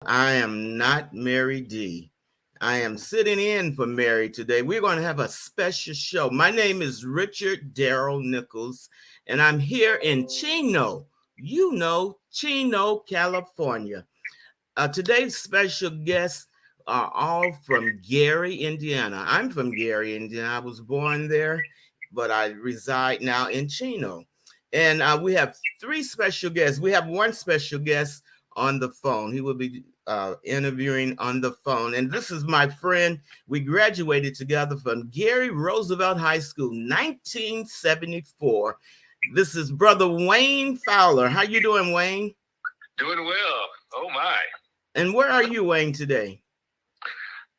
I am not Mary D. I am sitting in for Mary today. We're going to have a special show. My name is Richard Darrell Nichols, and I'm here in Chino, Chino, California. Today's special guests are all from Gary, Indiana. I'm from Gary, Indiana. I was born there, but I reside now in Chino. And we have three special guests. We have one special guest on the phone. He will be interviewing on the phone. And this is my friend. We graduated together from Gary Roosevelt High School, 1974. This is Brother Wayne Fowler. How you doing, Wayne? Doing well. Oh my. And where are you, Wayne, today?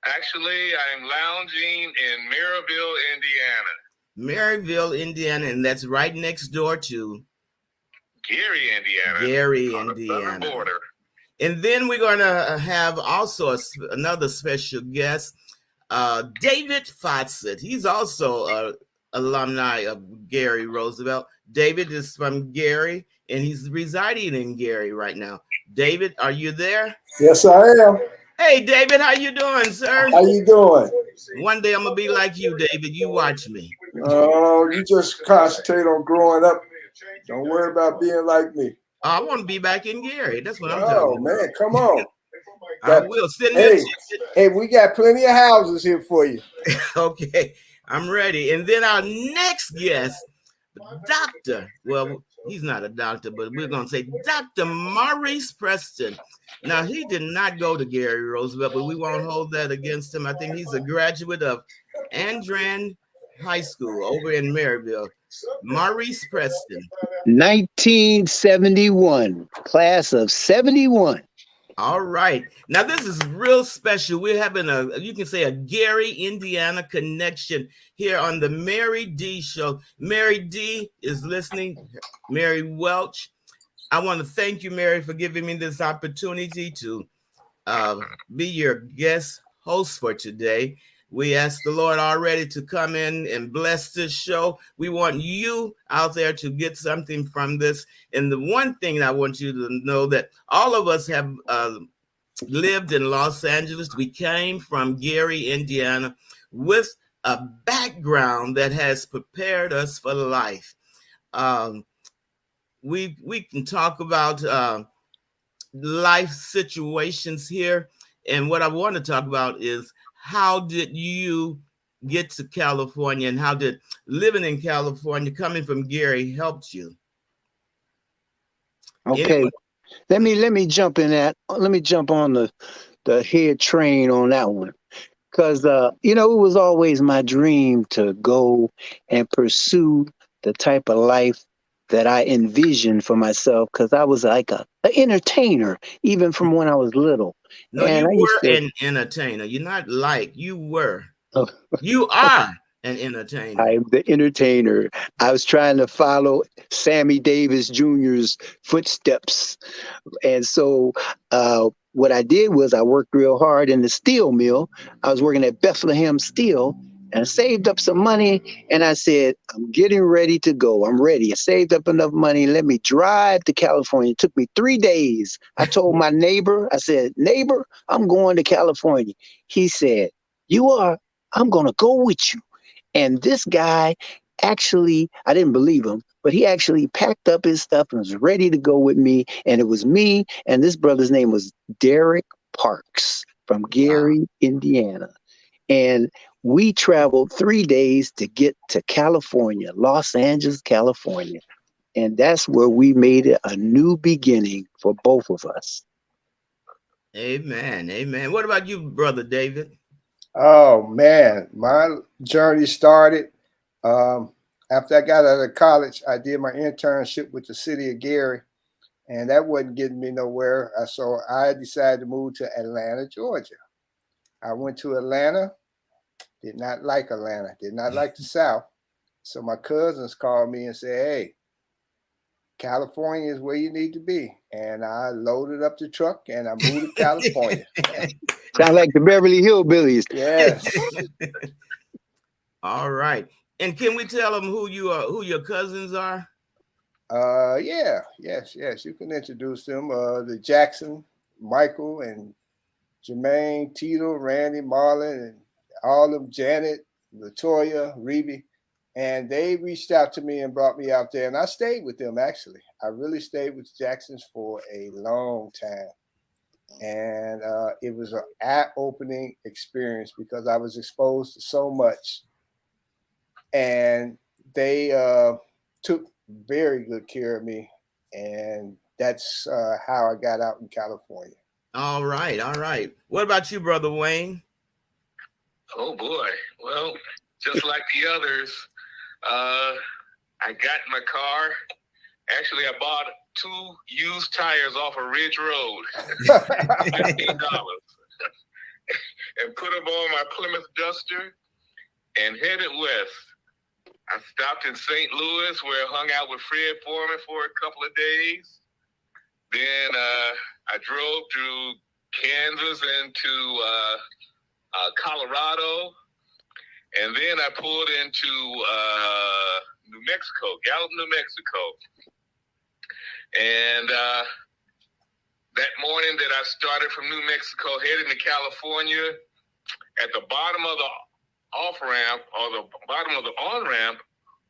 Actually, I'm lounging in Maryville, Indiana. Maryville, Indiana, and that's right next door to Gary, Indiana. Gary, on Indiana. The southern border. And then we're going to have also another special guest, David Fawcett. He's also an alumni of Gary Roosevelt. David is from Gary, and he's residing in Gary right now. David, are you there? Yes, I am. Hey, David, how you doing, sir? How you doing? One day I'm going to be like you, David. You watch me. Oh, you just concentrate on growing up. Don't worry about being like me. I want to be back in Gary. That's what I'm talking about. Man, come on. I will. Send me hey, hey, we got plenty of houses here for you. Okay, I'm ready. And then our next guest, Dr. Well, he's not a doctor, but we're going to say Dr. Maurice Preston. Now, he did not go to Gary Roosevelt, but we won't hold that against him. I think he's a graduate of Andran High School over in Maryville. Maurice Preston. 1971, class of 71. All right. Now, this is real special. We're having you can say a Gary, Indiana connection here on the Mary D show. Mary D is listening. Mary Welch. I want to thank you, Mary, for giving me this opportunity to be your guest host for today. We asked the Lord already to come in and bless this show. We want you out there to get something from this. And the one thing I want you to know that all of us have lived in Los Angeles. We came from Gary, Indiana, with a background that has prepared us for life. We can talk about life situations here. And what I want to talk about is, how did you get to California, and how did living in California, coming from Gary, helped you? Okay, anyway. let me jump in that. Let me jump on the head train on that one, because it was always my dream to go and pursue the type of life that I envisioned for myself, because I was like an entertainer even from when I was little. No, and you were an entertainer. You're not like, you were. Oh. You are an entertainer. I'm the entertainer. I was trying to follow Sammy Davis Jr.'s footsteps. And so what I did was I worked real hard in the steel mill. I was working at Bethlehem Steel. And I saved up some money, and I said, I'm getting ready to go. I'm ready. I saved up enough money. Let me drive to California. It took me 3 days. I told my neighbor, I said, neighbor, I'm going to California. He said, you are? I'm going to go with you. And this guy actually, I didn't believe him, but he actually packed up his stuff and was ready to go with me. And it was me, and this brother's name was Derek Parks from Gary, Indiana. And we traveled 3 days to get to California, Los Angeles, California. And that's where we made it a new beginning for both of us. Amen. Amen. What about you, Brother David? Oh, man. My journey started after I got out of college. I did my internship with the city of Gary, and that wasn't getting me nowhere. So I decided to move to Atlanta, Georgia. I went to Atlanta. Did not like Atlanta, did not like the South. So my cousins called me and said, hey, California is where you need to be. And I loaded up the truck and I moved to California. Sound like the Beverly Hillbillies. Yes. All right. And can we tell them who your cousins are? Yes. You can introduce them. The Jackson Michael and Jermaine, Tito, Randy, Marlon, and all of them, Janet, Latoya, Reby. And they reached out to me and brought me out there. And I stayed with them, actually. I really stayed with Jacksons for a long time. And it was an eye-opening experience because I was exposed to so much. And they took very good care of me. And that's how I got out in California. All right, all right. What about you, Brother Wayne? Oh boy. Well, just like the others, I got in my car. Actually, I bought 2 used tires off a Ridge Road, $15, and put them on my Plymouth Duster and headed west. I stopped in St. Louis where I hung out with Fred Foreman for a couple of days. Then I drove through Kansas into Colorado, and then I pulled into New Mexico, Gallup, New Mexico. And that morning that I started from New Mexico, heading to California, at the bottom of the off-ramp or the bottom of the on-ramp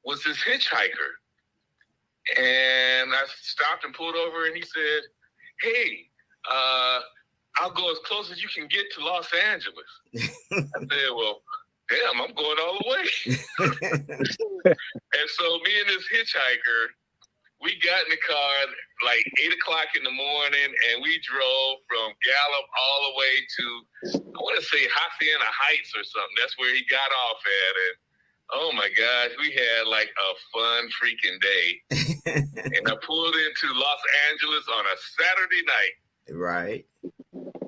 was this hitchhiker. And I stopped and pulled over, and he said, "Hey, I'll go as close as you can get to Los Angeles." I said, "Well, damn, I'm going all the way." And so me and this hitchhiker, we got in the car like 8 o'clock in the morning, and we drove from Gallup all the way to, I want to say, Hacienda Heights or something. That's where he got off at. And oh my gosh, we had like a fun freaking day. And I pulled into Los Angeles on a Saturday night. Right.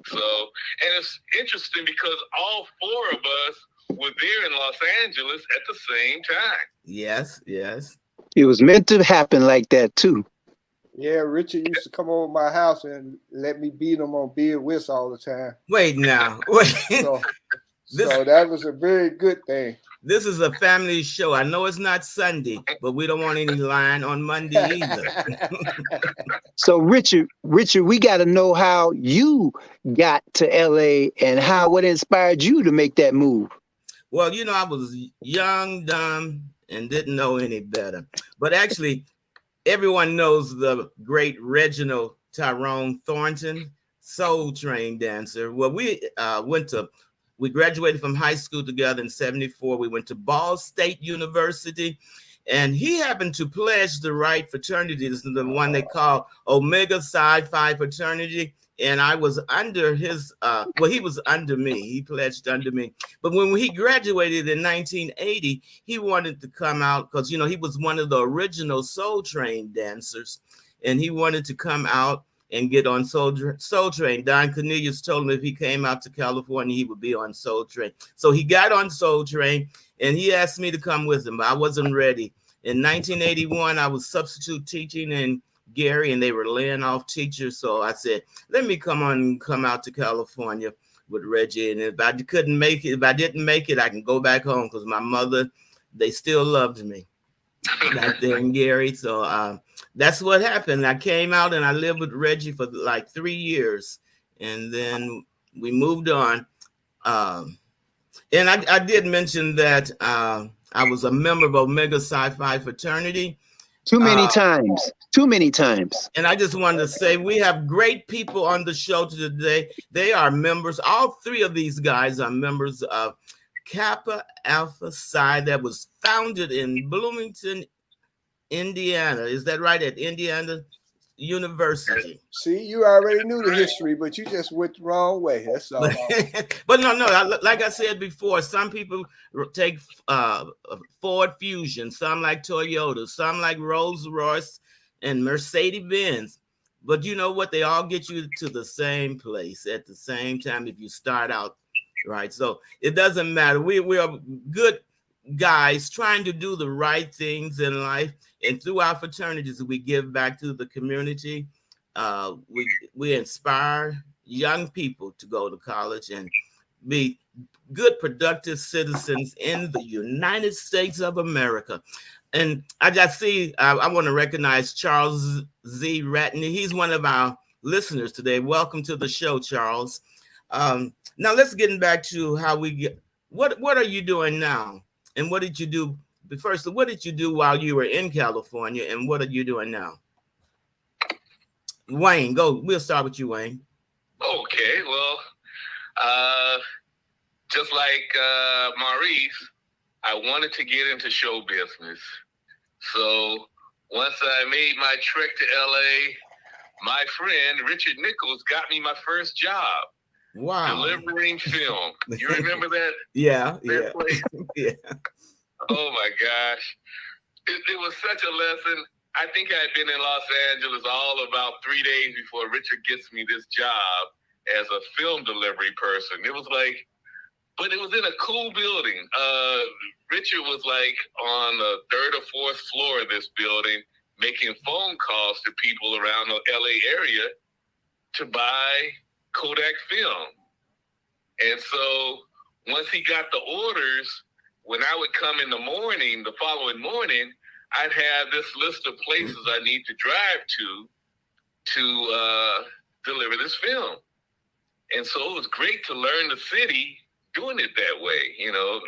So, and it's interesting because all 4 of us were there in Los Angeles at the same time. Yes, yes. It was meant to happen like that too. Yeah, Richard used to come over to my house and let me beat him on beer whist all the time. Wait now. Wait. So that was a very good thing. This is a family show. I know it's not Sunday, but we don't want any line on Monday either. So Richard, we got to know how you got to LA and what inspired you to make that move. Well, you know, I was young, dumb, and didn't know any better. But actually, everyone knows the great Reginald Tyrone Thornton, Soul Train dancer. Well, we graduated from high school together in 74. We went to Ball State University, and he happened to pledge the right fraternity. This is the one they call Omega Psi Phi fraternity. And I was under his, he was under me. He pledged under me. But when he graduated in 1980, he wanted to come out because, you know, he was one of the original Soul Train dancers. And he wanted to come out and get on Soul Train. Don Cornelius told him if he came out to California, he would be on Soul Train. So he got on Soul Train, and he asked me to come with him, but I wasn't ready. In 1981, I was substitute teaching in Gary, and they were laying off teachers. So I said, let me come out to California with Reggie. And if I didn't make it, I can go back home because my mother, they still loved me back there in Gary. So that's what happened. I came out and I lived with Reggie for like 3 years. And then we moved on. And I did mention that I was a member of Omega Psi Phi fraternity. Too many times. And I just wanted to say we have great people on the show today. They are members. All 3 of these guys are members of Kappa Alpha Psi that was founded in Bloomington, Indiana. Is that right? At Indiana University. See, you already knew the history, but you just went the wrong way. That's all. But no. Like I said before, some people take Ford Fusion, some like Toyota, some like Rolls Royce and Mercedes Benz. But you know what? They all get you to the same place at the same time if you start out right. So it doesn't matter. We are good guys trying to do the right things in life, and through our fraternities we give back to the community. We inspire young people to go to college and be good productive citizens in the United States of America. And I want to recognize Charles Z. Ratney. He's one of our listeners today. Welcome to the show, Charles. Now let's get back to how we get. What are you doing now, and what did you do? First, what did you do while you were in California, and what are you doing now? Wayne, go. We'll start with you, Wayne. Okay, well, uh, just like Maurice, I wanted to get into show business. So once I made my trek to LA, my friend Richard Nichols got me my first job. Wow. Delivering film. You remember that? Yeah, that place? yeah. Oh my gosh. It was such a lesson. I think I had been in Los Angeles all about 3 days before Richard gets me this job as a film delivery person. It was like, but it was in a cool building. Richard was like on the third or fourth floor of this building, making phone calls to people around the LA area to buy Kodak film. And so once he got the orders, when I would come in the morning, the following morning, I'd have this list of places I need to drive to deliver this film. And so it was great to learn the city doing it that way, you know,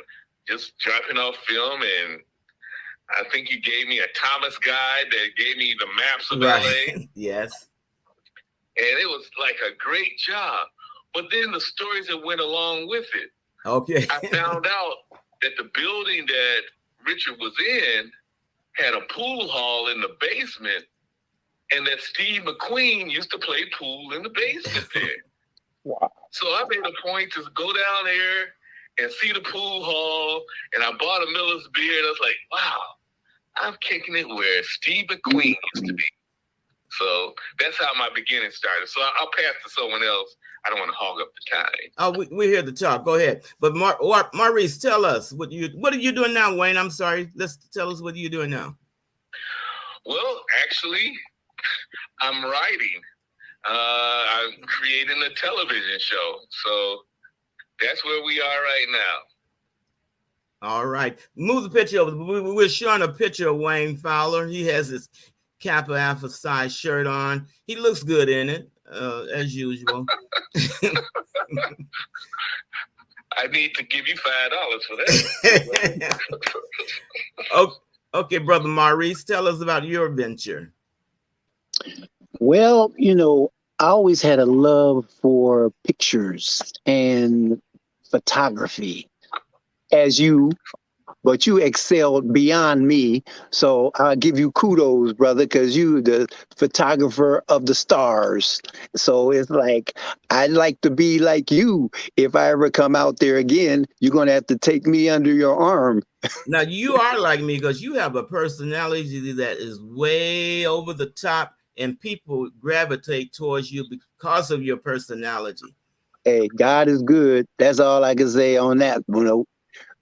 just dropping off film. And I think you gave me a Thomas guide that gave me the maps of LA. Yes. And it was like a great job. But then the stories that went along with it. Okay. I found out that the building that Richard was in had a pool hall in the basement, and that Steve McQueen used to play pool in the basement there. Wow. So I made a point to go down there and see the pool hall, and I bought a Miller's beer, and I was like, wow, I'm kicking it where Steve McQueen used to be. So that's how my beginning started. So I'll pass to someone else. I don't want to hog up the time. Oh, we're here to talk. Go ahead. But Maurice, tell us what are you doing now, Wayne? I'm sorry. Let's tell us what you're doing now. Well, actually, I'm writing. I'm creating a television show. So that's where we are right now. All right. Move the picture over. We're showing a picture of Wayne Fowler. He has his Kappa Alpha Psi shirt on. He looks good in it, as usual. I need to give you $5 for that. Okay, brother Maurice, tell us about your venture. Well, you know, I always had a love for pictures and photography, but you excelled beyond me. So I'll give you kudos, brother, because you the photographer of the stars. So it's like, I'd like to be like you. If I ever come out there again, you're going to have to take me under your arm. Now, you are like me because you have a personality that is way over the top, and people gravitate towards you because of your personality. Hey, God is good. That's all I can say on that, you know.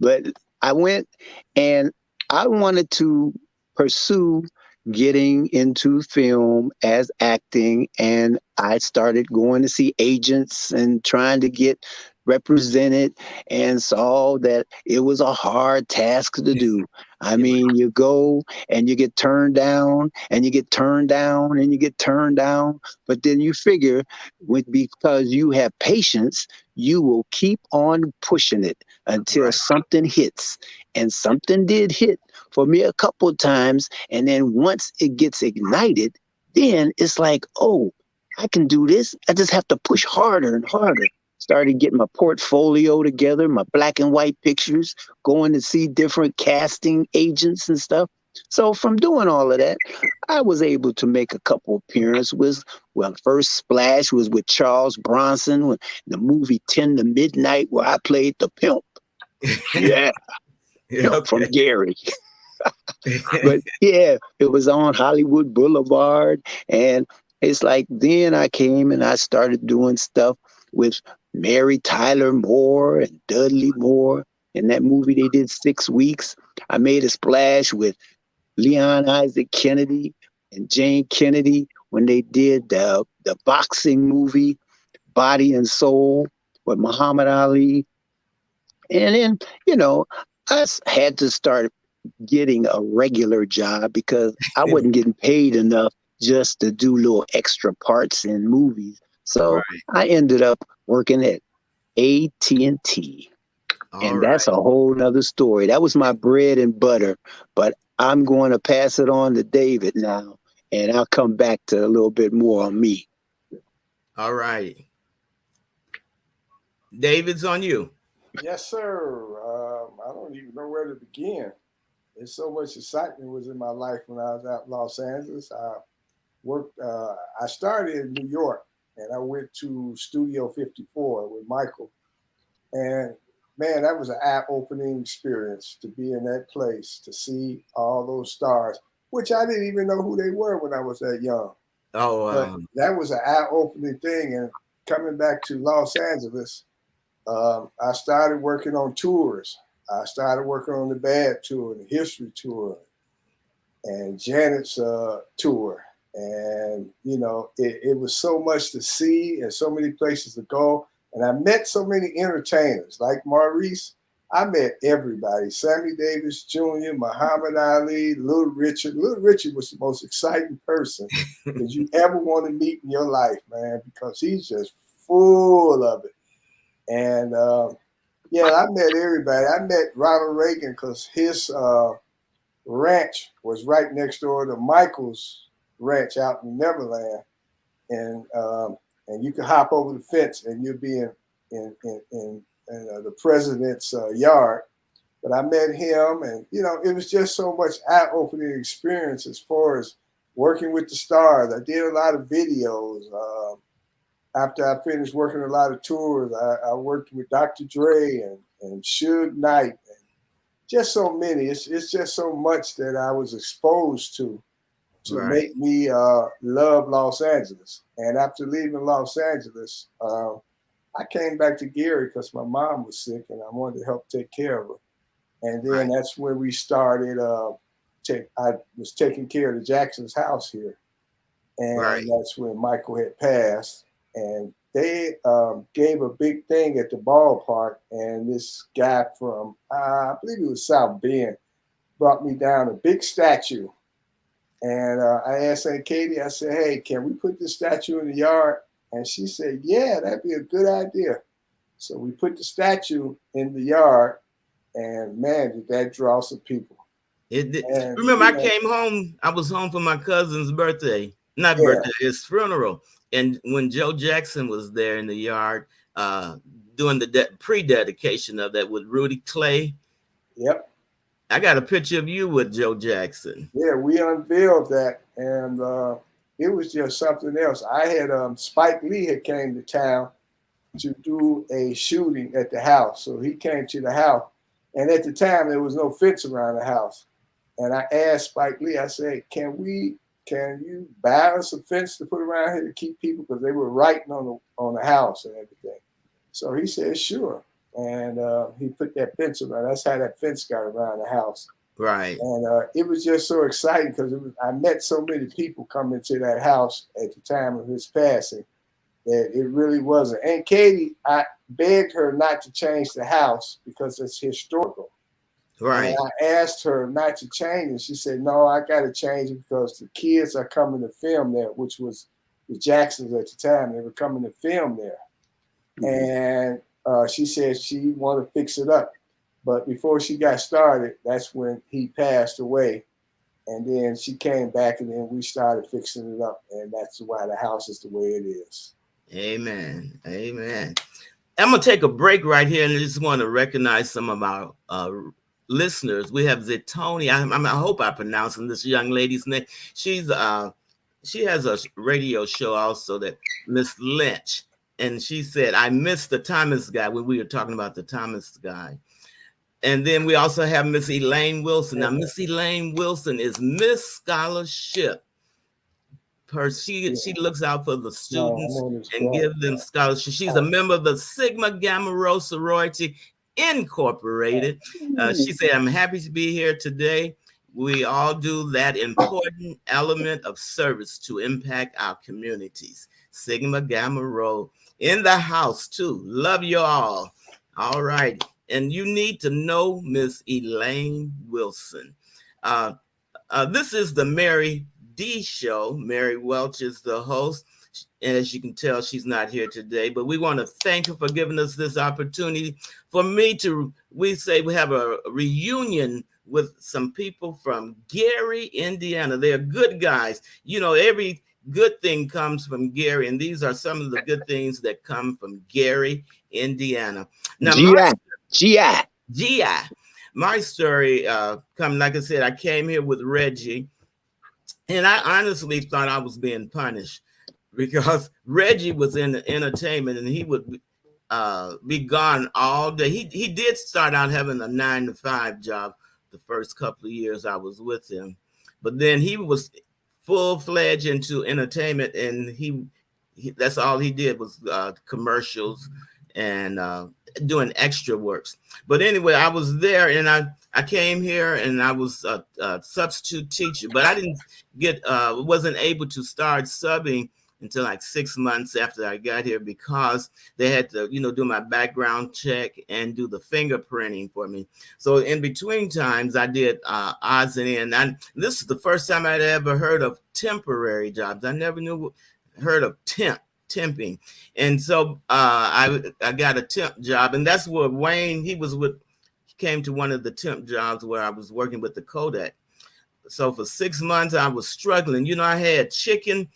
But I went and I wanted to pursue getting into film as acting, and I started going to see agents and trying to get represented, and saw that it was a hard task to do. I mean, you go and you get turned down and you get turned down and you get turned down, but then you figure because you have patience, you will keep on pushing it until something hits. And something did hit for me a couple of times. And then once it gets ignited, then it's like, oh, I can do this. I just have to push harder and harder. Started getting my portfolio together, my black and white pictures, going to see different casting agents and stuff. So from doing all of that, I was able to make a couple appearances. Well, first splash was with Charles Bronson, when the movie 10 to Midnight, where I played the pimp. Yeah, from Gary. But yeah, it was on Hollywood Boulevard. And it's like, then I came and I started doing stuff with Mary Tyler Moore and Dudley Moore. In that movie, they did 6 weeks. I made a splash with Leon Isaac Kennedy and Jane Kennedy when they did the boxing movie, Body and Soul, with Muhammad Ali. And then, you know, I had to start getting a regular job because I wasn't getting paid enough just to do little extra parts in movies. So Right. I ended up working at AT&T. All And right. that's a whole nother story. That was my bread and butter. But I'm going to pass it on to David now, and I'll come back to a little bit more on me. All right. David's on you. Yes, sir. I don't even know where to begin. There's so much excitement was in my life when I was out in Los Angeles. I worked. I started in New York, and I went to Studio 54 with Michael. And man, that was an eye-opening experience to be in that place, to see all those stars, which I didn't even know who they were when I was that young. Oh, But that was an eye-opening thing. And coming back to Los Angeles, I started working on tours. I started working on the Bad tour, the History tour, and Janet's tour. And, you know, it was so much to see and so many places to go. And I met so many entertainers like Maurice. I met everybody. Sammy Davis Jr., Muhammad Ali, Little Richard. Little Richard was the most exciting person that you ever want to meet in your life, man, because he's just full of it. And yeah, I met everybody. I met Ronald Reagan because his ranch was right next door to Michael's ranch out in Neverland, and you could hop over the fence and you'll be in the president's yard. But I met him, and you know, it was just so much eye-opening experience as far as working with the stars. I did a lot of videos. After I finished working a lot of tours, I worked with Dr. Dre and Suge Knight, and just so many. It's just so much that I was exposed to right. make me love Los Angeles. And after leaving Los Angeles, I came back to Gary because my mom was sick and I wanted to help take care of her. And then Right. that's when we started. I was taking care of the Jackson's house here, Right. and that's when Michael had passed. And they gave a big thing at the ballpark, and this guy from I believe it was South Bend brought me down a big statue. And I asked Aunt Katie, I said, "Hey, can we put this statue in the yard?" And she said, "Yeah, that'd be a good idea." So we put the statue in the yard, and man, did that draw some people. It did. And Remember, you I know, came home. I was home for my cousin's birthday, not yeah, birthday, his funeral. And when Joe Jackson was there in the yard, uh, doing the pre-dedication of that with Rudy Clay, yep. I got a picture of you with Joe Jackson. Yeah, we unveiled that, and it was just something else. I had Spike Lee had came to town to do a shooting at the house, so he came to the house, and at the time there was no fence around the house, and I asked Spike Lee, I said, can you buy us a fence to put around here to keep people because they were writing on the house and everything. So he said sure, and he put that fence around. That's how that fence got around the house. Right. And it was just so exciting because I met so many people coming to that house at the time of his passing that it really wasn't. And Katie, I begged her not to change the house because it's historical. And Right. I asked her not to change it. She said, "No, I got to change it because the kids are coming to film there," which was the Jacksons at the time. They were coming to film there. And she said she wanted to fix it up. But before she got started, that's when he passed away. And then she came back, and then we started fixing it up. And that's why the house is the way it is. Amen. Amen. I'm gonna take a break right here, and I just want to recognize some of our listeners. We have Zetoni. I hope I'm pronouncing this young lady's name. She has a radio show also, that Miss Lynch, and she said, "I missed the Thomas guy when we were talking about the Thomas guy." And then we also have Miss Elaine Wilson. Now, Miss Elaine Wilson is Miss Scholarship. She looks out for the No, students I'm on this and call. give them scholarship. She's a member of the Sigma Gamma Rho Sorority Incorporated. She said, "I'm happy to be here today. We all do that important element of service to impact our communities. Sigma Gamma Rho in the house too. Love you all." All right. And you need to know Miss Elaine Wilson. This is the Mary D show. Mary Welch is the host. And as you can tell, she's not here today, but we want to thank her for giving us this opportunity for me to, we say we have a reunion with some people from Gary, Indiana. They're good guys. You know, every good thing comes from Gary, and these are some of the good things that come from Gary, Indiana. Now, GI, GI. GI, my story, like I said, I came here with Reggie, and I honestly thought I was being punished because Reggie was in the entertainment and he would be gone all day. He did start out having a 9 to 5 job the first couple of years I was with him, but then he was full fledged into entertainment, and he that's all he did was commercials and doing extra works. But anyway, I was there, and I came here, and I was a substitute teacher, but I didn't wasn't able to start subbing until like 6 months after I got here, because they had to, do my background check and do the fingerprinting for me. So in between times, I did odds and ends. And this is the first time I'd ever heard of temporary jobs. I never heard of temping. And so I got a temp job, and that's where Wayne, he came to one of the temp jobs where I was working with the Kodak. So for 6 months, I was struggling. I had chicken.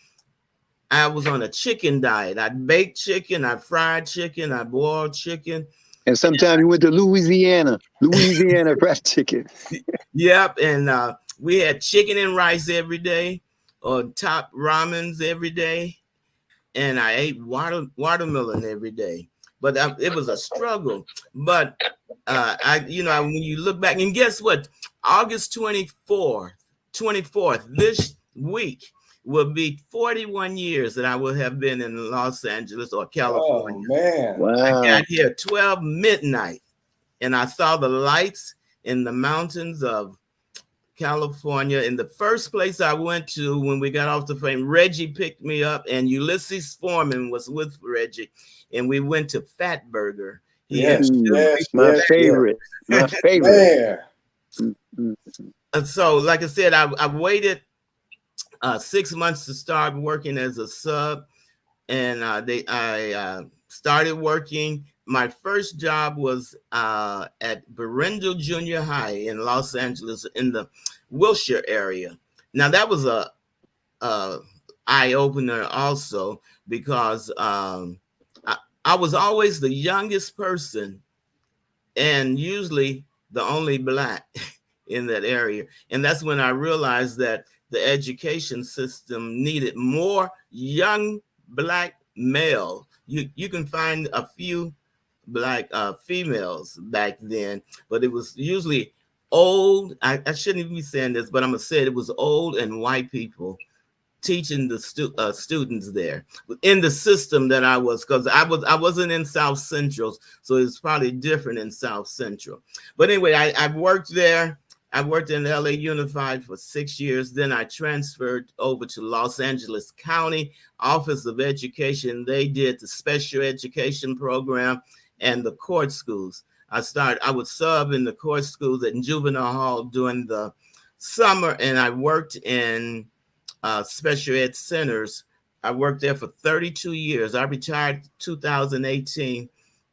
I was on a chicken diet. I baked chicken, I fried chicken, I boiled chicken. And sometimes you went to Louisiana fried chicken. Yep. And we had chicken and rice every day, or top ramens every day. And I ate watermelon every day. But it was a struggle. But when you look back, and guess what? August 24th, this week, will be 41 years that I will have been in Los Angeles or California. Oh, man. Wow. I got here 12 midnight, and I saw the lights in the mountains of California. And the first place I went to when we got off the plane, Reggie picked me up, and Ulysses Foreman was with Reggie, and we went to Fat Burger. My favorite. My favorite. And so, like I said, I waited 6 months to start working as a sub, and I started working. My first job was at Berendel Junior High in Los Angeles, in the Wilshire area. Now that was a eye opener also, because I was always the youngest person, and usually the only Black in that area. And that's when I realized that the education system needed more young Black male. You can find a few Black females back then, but it was usually old. I shouldn't even be saying this, but I'm gonna say it was old and white people teaching the students there in the system that I was, because I wasn't in South Central, so it's probably different in South Central. But anyway, I worked there. I worked in LA Unified for 6 years. Then I transferred over to Los Angeles County Office of Education. They did the special education program and the court schools. I would sub in the court schools at juvenile hall during the summer, and I worked in special ed centers. I worked there for 32 years. I retired 2018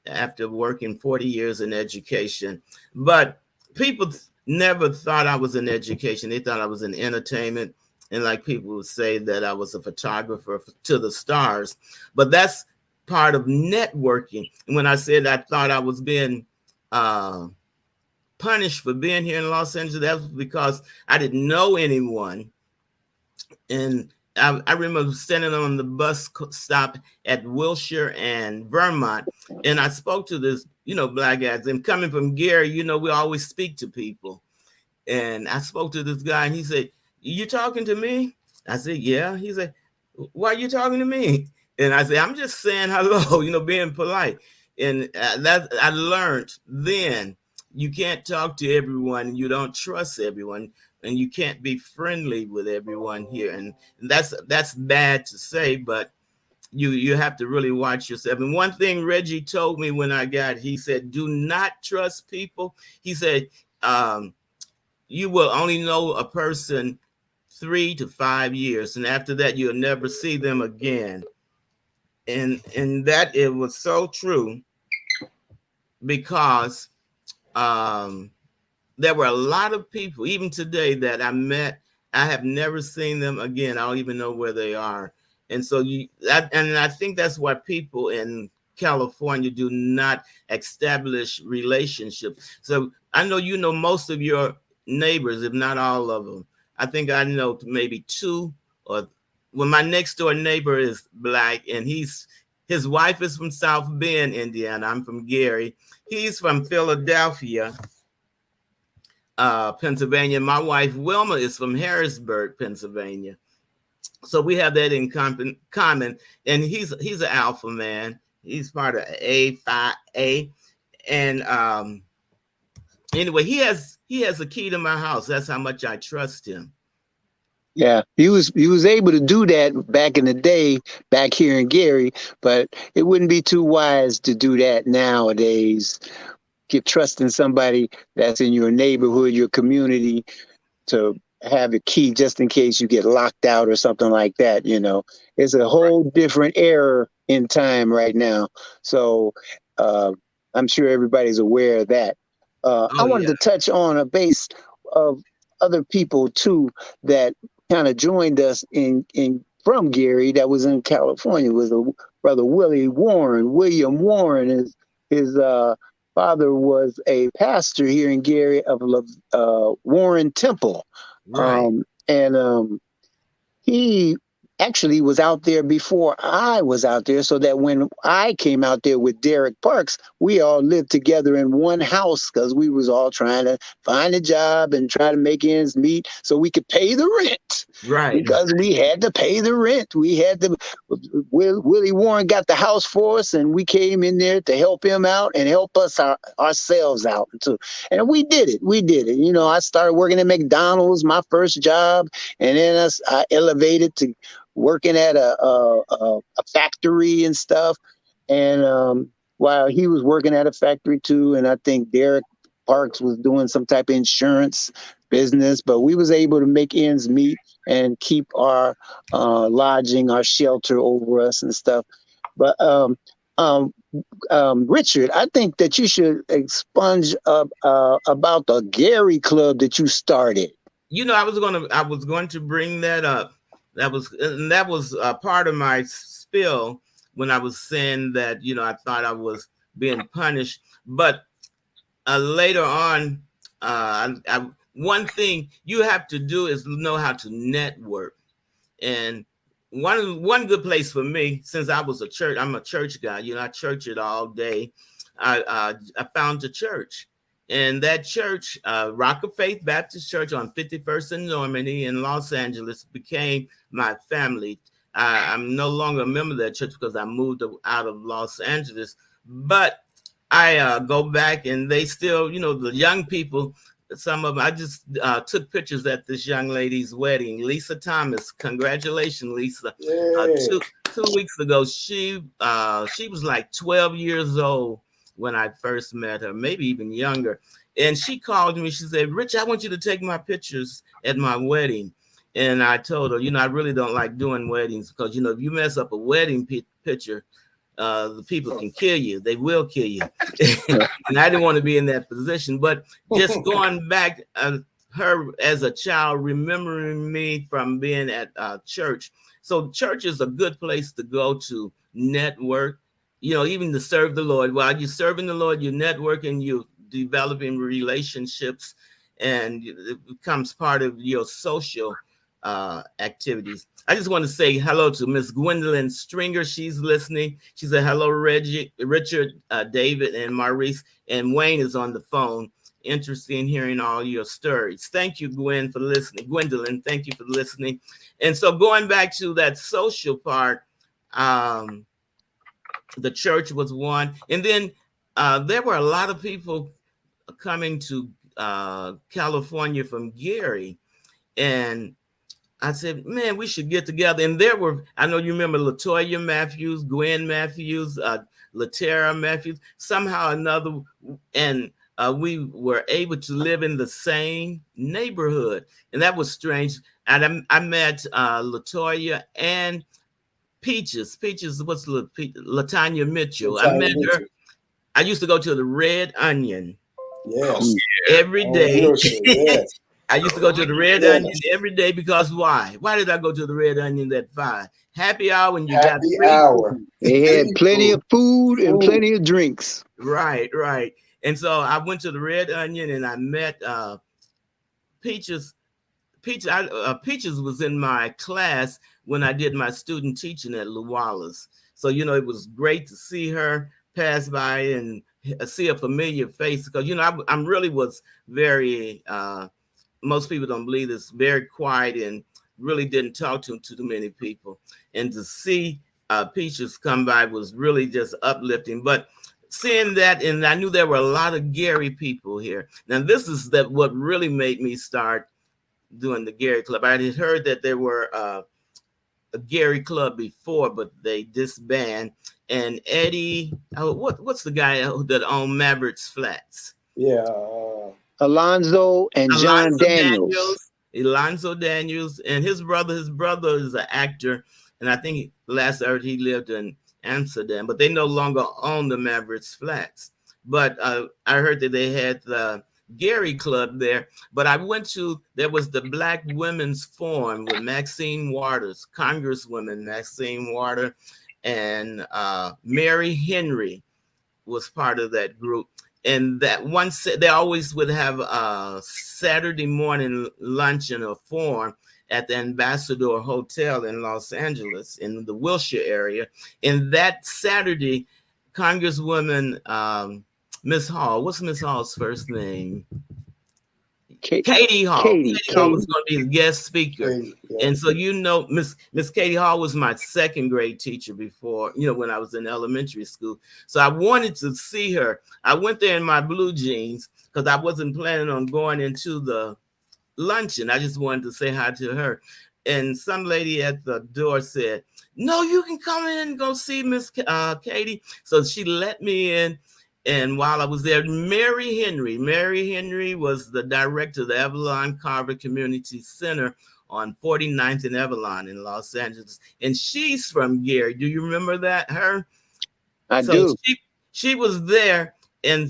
after working 40 years in education. But people never thought I was in education. They thought I was in entertainment. And like people would say that I was a photographer to the stars. But that's part of networking. And when I said I thought I was being punished for being here in Los Angeles, that was because I didn't know anyone. And I remember standing on the bus stop at Wilshire and Vermont, and I spoke to this, Black guys. And coming from Gary, we always speak to people. And I spoke to this guy, and he said, "You talking to me?" I said, "Yeah." He said, "Why are you talking to me?" And I said, "I'm just saying hello, being polite." And that I learned then, you can't talk to everyone. You don't trust everyone. And you can't be friendly with everyone here. And that's bad to say, but you have to really watch yourself. And one thing Reggie told me when I got, he said, do not trust people. He said, you will only know a person 3 to 5 years, and after that, you'll never see them again. And that it was so true because um, there were a lot of people, even today, that I met. I have never seen them again. I don't even know where they are. And so and I think that's why people in California do not establish relationships. So I know you know most of your neighbors, if not all of them. I think I know maybe two, or well, my next door neighbor is black, and his wife is from South Bend, Indiana. I'm from Gary. He's from Philadelphia, Pennsylvania. My wife Wilma is from Harrisburg, Pennsylvania. So we have that in common. And he's an alpha man. He's part of A5A. And anyway, he has a key to my house. That's how much I trust him. Yeah, he was able to do that back in the day, back here in Gary, but it wouldn't be too wise to do that nowadays. Get trusting somebody that's in your neighborhood, your community, to have a key just in case you get locked out or something like that. It's a whole different era in time right now. So I'm sure everybody's aware of that. I Oh wanted yeah. to touch on a base of other people too that kind of joined us in from Gary that was in California. Was a brother William Warren. His father was a pastor here in Gary of Warren Temple. Right. And he actually was out there before I was out there, so that when I came out there with Derek Parks, we all lived together in one house because we was all trying to find a job and try to make ends meet so we could pay the rent. Right. Because we had to pay the rent. Willie Warren got the house for us, and we came in there to help him out and help us ourselves out too. And we did it. I started working at McDonald's, my first job, and then I elevated to working at a factory and stuff. And while he was working at a factory too, and I think Derek Parks was doing some type of insurance business, but we was able to make ends meet and keep our lodging, our shelter over us and stuff. But Richard, I think that you should expunge about the Gary Club that you started. I was going to bring that up. That was part of my spill when I was saying that I thought I was being punished, but later on, one thing you have to do is know how to network. And one good place for me, since I'm a church guy. I church it all day. I found a church, and that church, Rock of Faith Baptist Church on 51st and Normandy in Los Angeles, became my family. I'm no longer a member of that church because I moved out of Los Angeles, but I go back, and they still, the young people, some of them, I just took pictures at this young lady's wedding, Lisa Thomas. Congratulations, Lisa. Two weeks ago, she was like 12 years old when I first met her, maybe even younger. And she called me. She said, "Rich, I want you to take my pictures at my wedding." And I told her, I really don't like doing weddings because, if you mess up a wedding picture, the people can kill you. They will kill you. And I didn't want to be in that position. But just going back, her as a child, remembering me from being at church. So church is a good place to go to network, even to serve the Lord. While you're serving the Lord, you're networking, you're developing relationships, and it becomes part of your social activities. I just want to say hello to Miss Gwendolyn Stringer. She's listening. She said, "Hello, Reggie, Richard, David, and Maurice." And Wayne is on the phone, interested in hearing all your stories. Thank you, Gwen, for listening. Gwendolyn, thank you for listening. And so going back to that social part, the church was one. And then there were a lot of people coming to California from Gary. And I said, "Man, we should get together." And I know you remember Latoya Matthews, Gwen Matthews, Latera Matthews, somehow or another. And we were able to live in the same neighborhood. And that was strange. And I met Latoya and Peaches. Peaches, what's Latanya Mitchell. I met her. I used to go to the Red Onion Yes. every On day. Wilshire, yes. I used to go to the Red Yes. Onion every day because why? Why did I go to the Red Onion at 5? Happy hour when you got Happy free hour. food. They had Free plenty food. of food and Food. plenty of drinks. Right, right. And so I went to the Red Onion and I met Peaches. Peaches was in my class when I did my student teaching at Luwalla's. So, it was great to see her pass by and see a familiar face because, I'm really was very, most people don't believe this, very quiet and really didn't talk to too many people. And to see Peaches come by was really just uplifting. But seeing that, and I knew there were a lot of Gary people here. Now, this is what really made me start doing the Gary Club. I had heard that there were a Gary Club before, but they disbanded. And Eddie, what's the guy that owned Mavericks Flats? Yeah. Alonzo and John Alonzo Daniels. Daniels, Alonzo Daniels, and his brother. His brother is an actor, and I think last I heard he lived in Amsterdam. But they no longer own the Mavericks Flats. But I heard that they had the Gary Club there. But I went to, there was the Black Women's Forum with Maxine Waters, Congresswoman Maxine Waters, and Mary Henry was part of that group. And that once they always would have a Saturday morning luncheon or forum at the Ambassador Hotel in Los Angeles in the Wilshire area. And that Saturday, Congresswoman Miss Hall, what's Miss Hall's first name? Katie Hall. Katie Hall was going to be the guest speaker. Yeah. And so, Miss Katie Hall was my second grade teacher before, when I was in elementary school. So I wanted to see her. I went there in my blue jeans because I wasn't planning on going into the luncheon. I just wanted to say hi to her. And some lady at the door said, "No, you can come in and go see Miss Katie." So she let me in. And while I was there, Mary Henry was the director of the Avalon Carver Community Center on 49th and Avalon in Los Angeles. And she's from Gary. Do you remember that, her? I do. She was there. And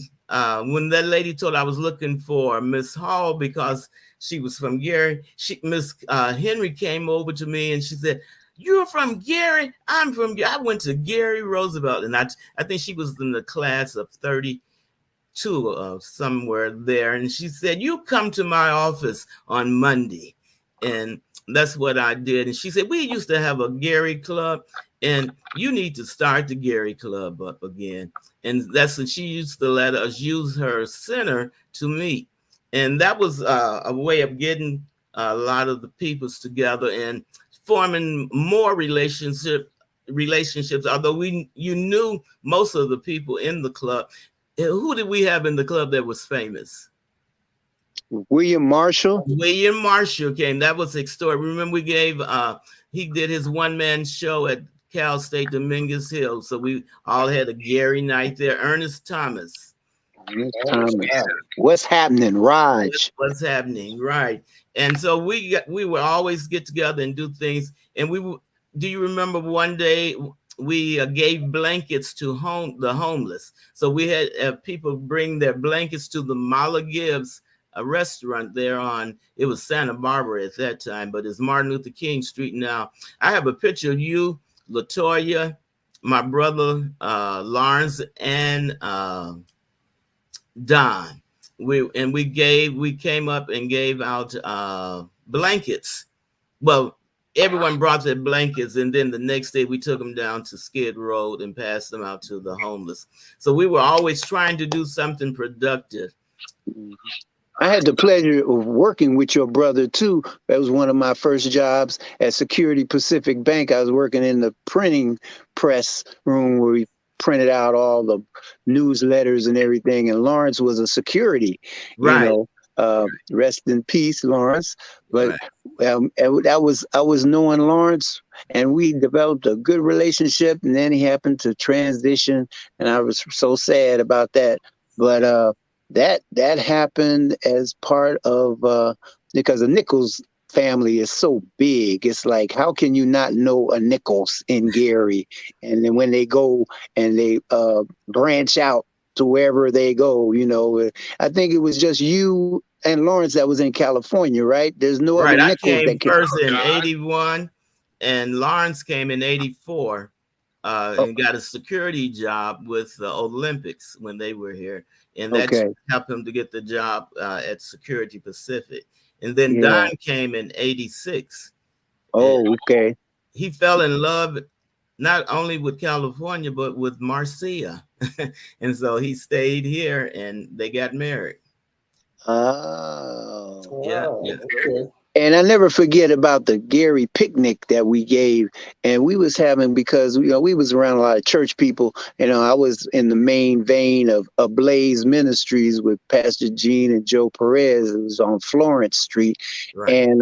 when that lady told I was looking for Miss Hall because she was from Gary, Miss Henry came over to me and she said, "You're from Gary? I'm from Gary. I went to Gary Roosevelt." And I think she was in the class of 32 somewhere there. And she said, "You come to my office on Monday." And that's what I did. And she said, "We used to have a Gary Club and you need to start the Gary Club up again." And that's when she used to let us use her center to meet. And that was a way of getting a lot of the peoples together and forming more relationships. Although you knew most of the people in the club. Who did we have in the club that was famous? William Marshall. William Marshall came. That was his story. Remember, we gave he did his one-man show at Cal State Dominguez Hill. So we all had a Gary night there. Ernest Thomas. What's happening, Raj? What's happening, right? And so we would always get together and do things. And do you remember one day we gave blankets to the homeless? So we had people bring their blankets to the Mala Gibbs, a restaurant there it was Santa Barbara at that time, but it's Martin Luther King Street now. I have a picture of you, Latoya, my brother Lawrence, and Don. We came up and gave out blankets. Well, everyone brought their blankets, and then the next day we took them down to Skid Road and passed them out to the homeless. So we were always trying to do something productive. I had the pleasure of working with your brother too. That was one of my first jobs at Security Pacific Bank. I was working in the printing press room where we printed out all the newsletters and everything. And Lawrence was a security, right. Rest in peace, Lawrence. But I was knowing Lawrence, and we developed a good relationship. And then he happened to transition, and I was so sad about that. But that happened as part of because of Nichols' family is so big. It's like, how can you not know a Nichols in Gary? And then when they go and they branch out to wherever they go, I think it was just you and Lawrence that was in California, right? There's no other Right. I Nichols came that came. first in God. 81, and Lawrence came in 84 Oh, and got a security job with the Olympics when they were here. And that okay. helped him to get the job at Security Pacific. And then Don Yeah. came in 86. And Oh, okay. he fell in love not only with California, but with Marcia. And so he stayed here and they got married. Oh. Yeah. Wow. Yeah. Okay. And I never forget about the Gary picnic that we gave, and we was having, because we was around a lot of church people. I was in the main vein of Blaze Ministries with Pastor Gene and Joe Perez. It was on Florence Street, Right. and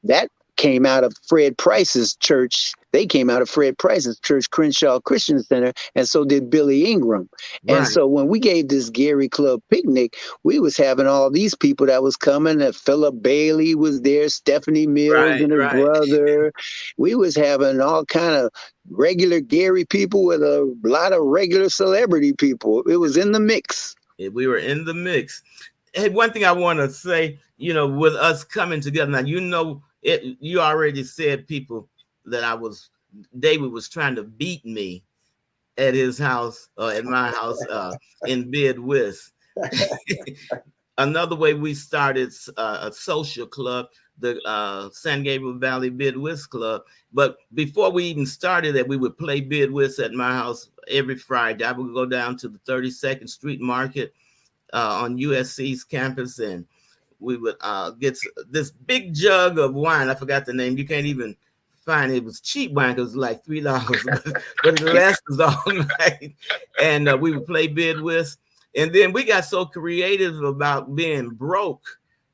that came out of Fred Price's church. They came out of Fred Price's church, Crenshaw Christian Center, and so did Billy Ingram. And Right. so when we gave this Gary Club picnic, we was having all these people that was coming. Philip Bailey was there, Stephanie Mills Right. and her Right. brother. We was having all kind of regular Gary people with a lot of regular celebrity people. It was in the mix. We were in the mix. Hey, one thing I want to say, with us coming together now, it. You already said people that David was trying to beat me at his house, at my house, in bed with. Another way we started a social club, the San Gabriel Valley Bid Whist Club. But before we even started that, we would play bid whist at my house every Friday. I would go down to the 32nd Street Market on USC's campus, and we would get this big jug of wine. I forgot the name. You can't even find it. It was cheap wine because it was like $3, but it lasted all night. And we would play bid whist. And then we got so creative about being broke.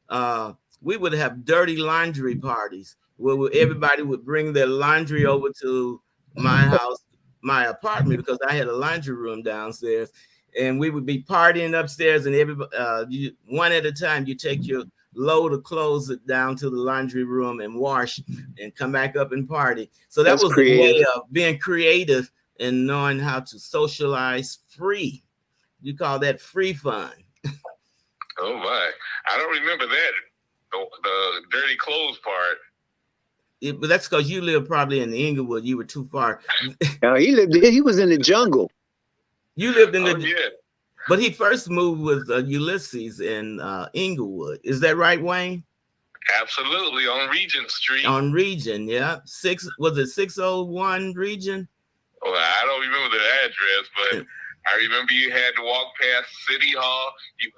Uh, we would have dirty laundry parties where everybody would bring their laundry over to my house, my apartment, because I had a laundry room downstairs, and we would be partying upstairs, and everybody, one at a time, you take your load of clothes down to the laundry room and wash and come back up and party. So that That's was a way creative. of being creative and knowing how to socialize free. You call that free fun. Oh my! I don't remember that. The dirty clothes part. But that's because you live probably in Inglewood. You were too far. He was in the jungle. You lived in Oh the, yeah, but he first moved with Ulysses in Inglewood. Is that right, Wayne? absolutely on Regent Street. On Region, yeah. Was it 601 Region? Well, I don't remember the address, but I remember you had to walk past City Hall. You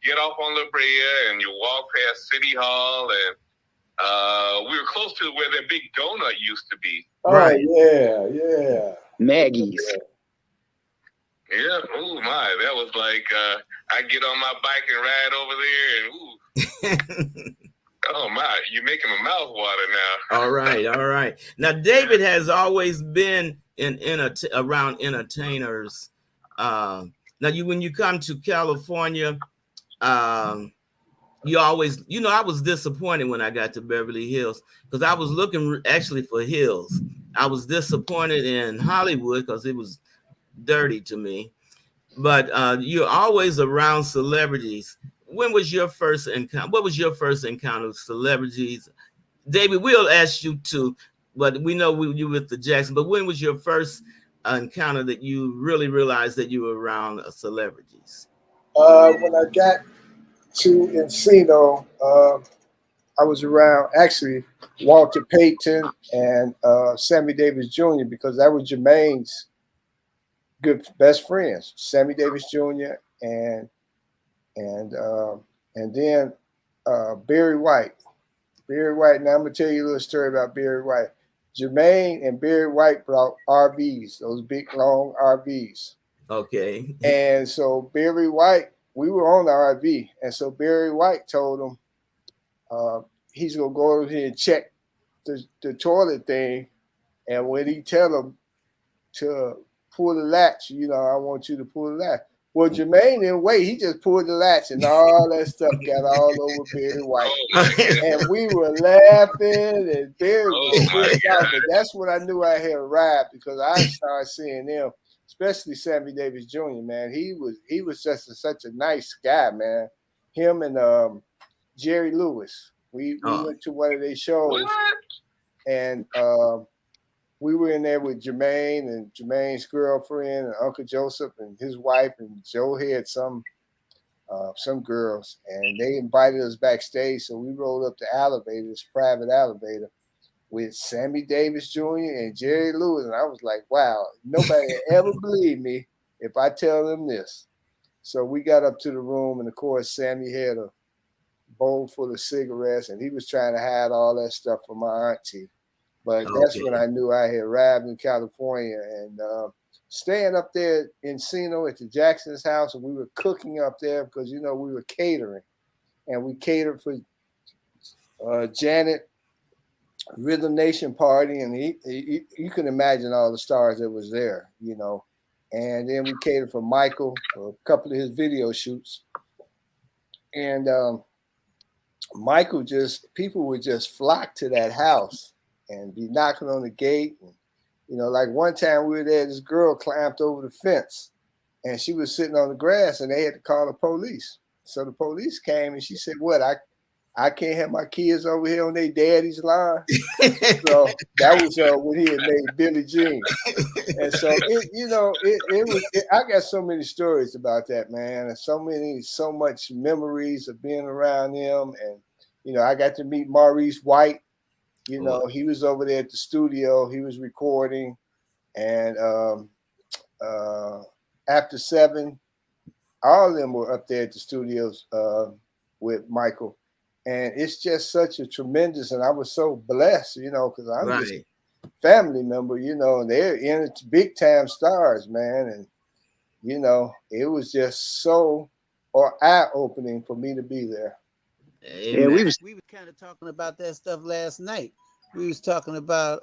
get off on La Brea and you walk past City Hall, and we were close to where that big donut used to be. Oh, Right. yeah, yeah. Maggie's. Yeah, oh my, that was like I get on my bike and ride over there, and ooh, oh my, you're making my mouth water now. All right, all right. Now David has always been around entertainers. Now when you come to California, you always, I was disappointed when I got to Beverly Hills because I was looking actually for hills. I was disappointed in Hollywood because it was dirty to me. But you're always around celebrities. When was your first encounter? What was your first encounter with celebrities? David, we'll ask you too, but we know you with the Jackson. But when was your first encounter that you really realized that you were around celebrities? When I got to Encino, I was around actually Walter Payton and Sammy Davis Jr. because that was Jermaine's good best friends, Sammy Davis Jr. and and uh, and then Barry White. Barry White. Now I'm gonna tell you a little story about Barry White. Jermaine and Barry White brought RVs, those big long RVs, Okay. and so Barry White, we were on the RV, and so Barry White told him he's gonna go over here and check the toilet thing, and when he tell him to pull the latch, I want you to pull the latch. Well, Jermaine didn't wait. He just pulled the latch and all that stuff got all over Barry White. Oh my God. And we were laughing and Barry was Oh my freaked out. God. But that's when I knew I had arrived because I started seeing them, especially Sammy Davis Jr., man. He was just such a nice guy, man. Him and Jerry Lewis. We went to one of their shows. What? And we were in there with Jermaine and Jermaine's girlfriend and Uncle Joseph and his wife, and Joe had some girls, and they invited us backstage. So we rolled up the elevator, this private elevator, with Sammy Davis Jr. and Jerry Lewis, and I was like, wow, nobody ever believe me if I tell them this. So we got up to the room, and of course, Sammy had a bowl full of cigarettes, and he was trying to hide all that stuff from my auntie. But that's when I knew I had arrived in California and staying up there in Encino at the Jackson's house, and we were cooking up there because, we were catering. And we catered for Janet Rhythm Nation party, and you can imagine all the stars that was there, And then we catered for Michael for a couple of his video shoots. And people would just flock to that house and be knocking on the gate. And, like one time we were there, this girl climbed over the fence and she was sitting on the grass and they had to call the police. So the police came and she said, what, I can't have my kids over here on their daddy's lawn. So that was when he had made Billie Jean. And so, I got so many stories about that, man. And so much memories of being around him. And, I got to meet Maurice White. He was over there at the studio. He was recording. And after 7, all of them were up there at the studios with Michael. And it's just such a tremendous, and I was so blessed, because I'm just a family member, and they're in it, big time stars, man. And, it was just so eye-opening for me to be there. Amen. Yeah, we was kind of talking about that stuff last night. We was talking about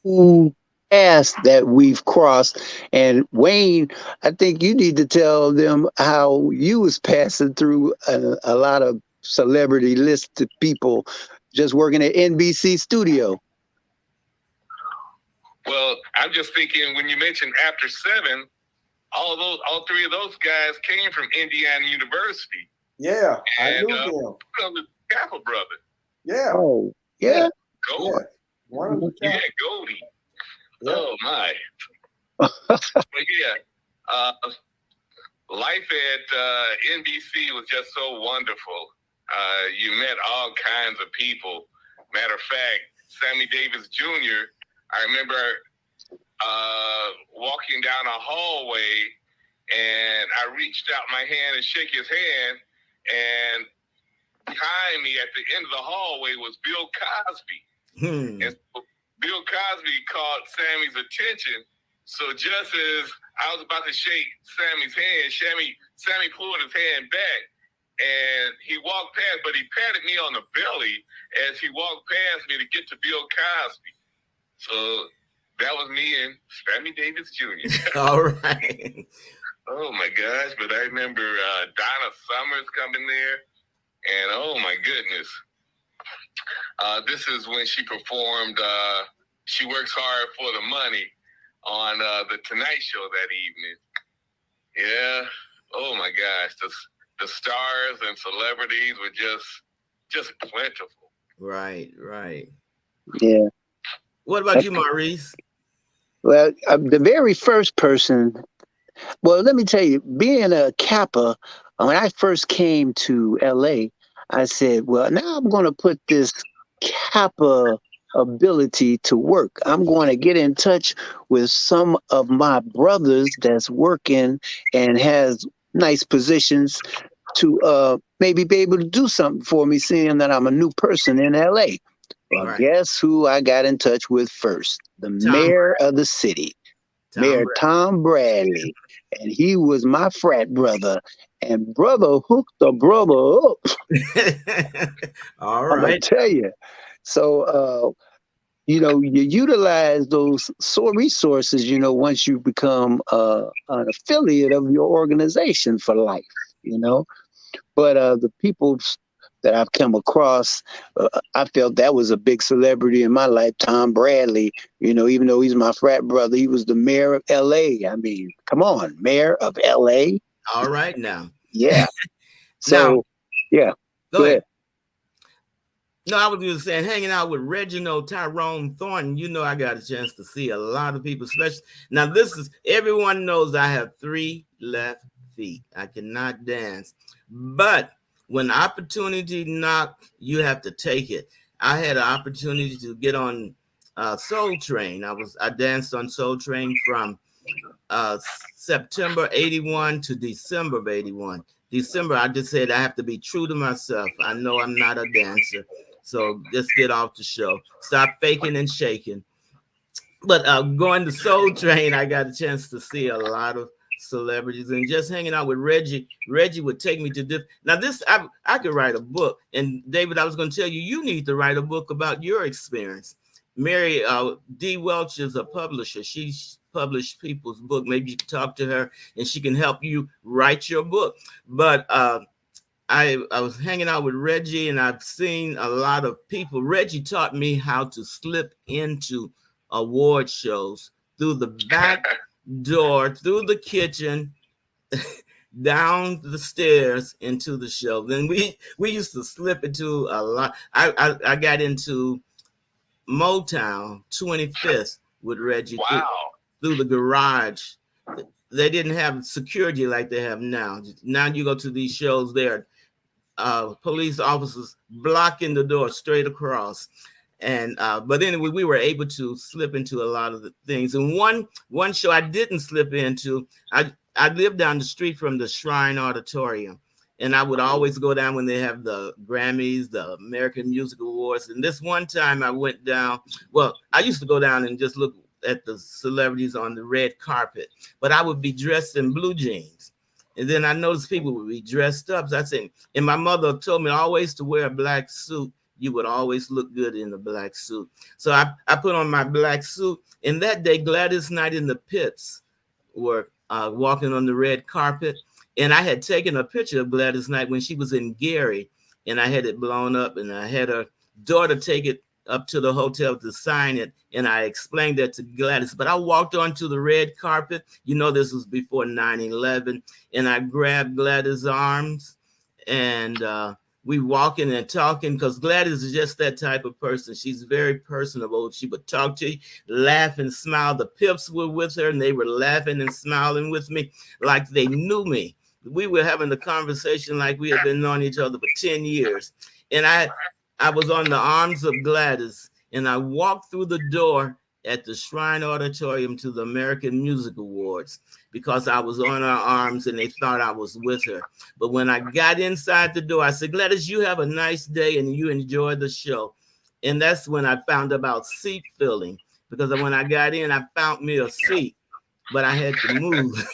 who paths that we've crossed. And Wayne, I think you need to tell them how you was passing through a lot of celebrity listed people just working at NBC studio. Well, I'm just thinking when you mentioned after 7, all 3 of those guys came from Indiana University. Yeah, and, I knew them. The Capel brother. Yeah. Oh, yeah. Goldie. Yeah. One of them. Yeah, Goldie. Yeah. Oh my. But yeah, life at NBC was just so wonderful. You met all kinds of people. Matter of fact, Sammy Davis Jr., I remember walking down a hallway and I reached out my hand and shook his hand, and behind me at the end of the hallway was Bill Cosby. And so Bill Cosby caught Sammy's attention. So just as I was about to shake Sammy's hand, Sammy pulled his hand back and he walked past, but he patted me on the belly as he walked past me to get to Bill Cosby. So that was me and Sammy Davis Jr. All right. Oh my gosh, but I remember Donna Summers coming there, and oh my goodness. This is when she performed She Works Hard for the Money on the Tonight Show that evening. Yeah. Oh my gosh. The stars and celebrities were just plentiful. Right. Yeah. What about you, Maurice? Well, the very first person, well, let me tell you, being a Kappa, when I first came to LA, I said, well, now I'm going to put this Kappa ability to work. I'm going to get in touch with some of my brothers that's working and has nice positions to maybe be able to do something for me, seeing that I'm a new person in LA. Well, Right. Guess who I got in touch with first? The mayor of the city, Mayor Tom Bradley. And he was my frat brother. And brother hooked the brother up. All I'm going right. to tell you. So you know, you utilize those resources, you know, once you become an affiliate of your organization for life, you know. But the people that I've come across, I felt that was a big celebrity in my life. Tom Bradley, you know, even though he's my frat brother, he was the mayor of L.A. I mean, come on, mayor of L.A. All right now. Yeah. Now, So, yeah, go go ahead. ahead. No, I was just saying, hanging out with Reginald Tyrone Thornton, you know, I got a chance to see a lot of people, especially now. This is everyone knows I have 3 left feet. I cannot dance, but when opportunity knock, you have to take it. I had an opportunity to get on Soul Train. I danced on Soul Train from uh, September 81 to December of 81. December, I just said I have to be true to myself. I know I'm not a dancer. So just get off the show. Stop faking and shaking. But going to Soul Train, I got a chance to see a lot of celebrities and just hanging out with Reggie. Reggie would take me to now this I could write a book. And David, I was going to tell you, you need to write a book about your experience. Mary D. Welch is a publisher. She's published people's book. Maybe you can talk to her and she can help you write your book. But I was hanging out with Reggie and I've seen a lot of people. Reggie taught me how to slip into award shows through the back door, through the kitchen, down the stairs into the show. Then we used to slip into a lot. I got into Motown 25th with Reggie through the garage. They didn't have security like they have now. Now you go to these shows, there police officers blocking the door straight across. And but anyway, we were able to slip into a lot of the things. And one show I didn't slip into, I lived down the street from the Shrine Auditorium. And I would always go down when they have the Grammys, the American Music Awards. And this one time I went down, well, I used to go down and just look at the celebrities on the red carpet, but I would be dressed in blue jeans. And then I noticed people would be dressed up. So I said, and my mother told me always to wear a black suit. You would always look good in a black suit. So I put on my black suit. And that day, Gladys Knight in the Pits were walking on the red carpet. And I had taken a picture of Gladys Knight when she was in Gary. And I had it blown up. And I had her daughter take it up to the hotel to sign it. And I explained that to Gladys. But I walked onto the red carpet. You know, this was before 9/11. And I grabbed Gladys' arms. And we walking and talking because Gladys is just that type of person. She's very personable. She would talk to you, laugh and smile. The Pips were with her and they were laughing and smiling with me like they knew me. We were having a conversation like we had been knowing each other for 10 years. And I was on the arms of Gladys and I walked through the door at the Shrine Auditorium to the American Music Awards because I was on her arms and they thought I was with her. But when I got inside the door, I said, Gladys, you have a nice day and you enjoy the show. And that's when I found about seat filling because when I got in, I found me a seat, but I had to move.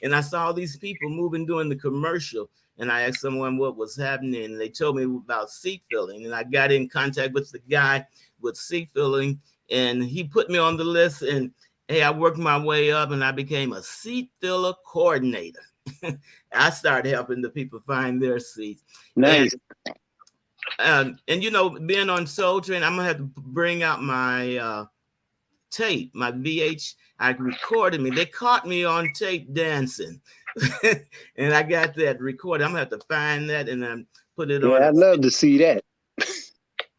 And I saw these people moving during the commercial. And I asked someone what was happening and they told me about seat filling. And I got in contact with the guy with seat filling and he put me on the list and hey, I worked my way up and I became a seat filler coordinator. I started helping the people find their seats. Nice. And you know, being on Soul Train, I'm gonna have to bring out my tape, my VH. I recorded me. They caught me on tape dancing, and I got that recorded. I'm gonna have to find that and then put it on. Yeah, I'd love to see that.